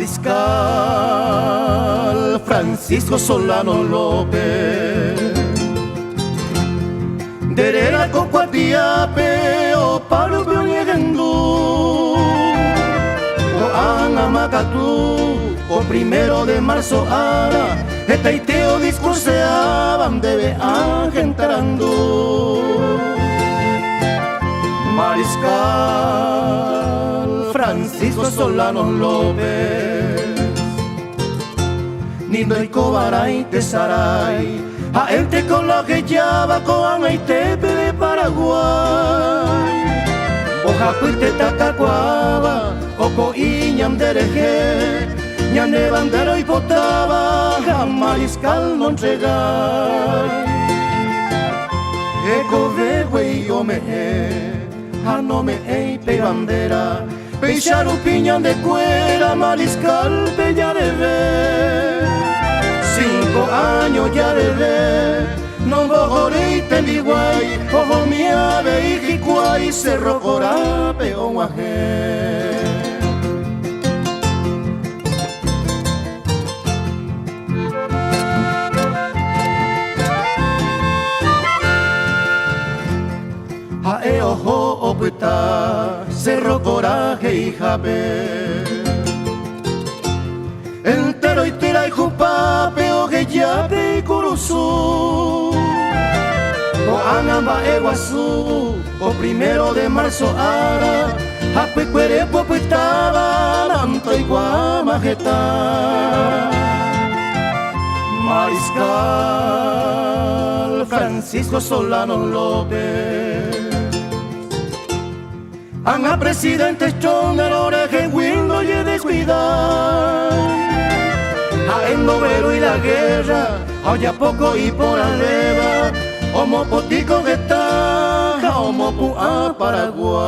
Mariscal Francisco Solano López, Derera con Cuatiape o Pablo Pioniegendú, o Anamacatú, o 1 de marzo ara, etaiteo discurseaban debe agentarandú. Mariscal Francisco Solano López, Nindo y Cobaray Tesaray, a él te con la que llava con Aitepe de Paraguay, Ojapuite Tacacuaba, Oco Iñam Dereje, Ñane Bandero y Potaba, a Mariscal no entregar. Eco de güey o me no me pe bandera, peixar piñan de cuera, Mariscal bella de ver. 5 años ya de ver, no bojoré y teliguay, ojo mi ave y jicuay, cerro corape o guajé. Ae ojo oputa, cerro coraje y jape, entero y tira y jupape, oje yape y curuzú, o anamba eguazú, o 1 de marzo ara, ape cuerepo puitaba, nanto y guamajeta. Mariscal Francisco Solano López, Anga presidente chon del oreje window y descuidar, a el novero y la guerra, oye poco y por arriba, homo potico que taja, homo pu a Paraguay.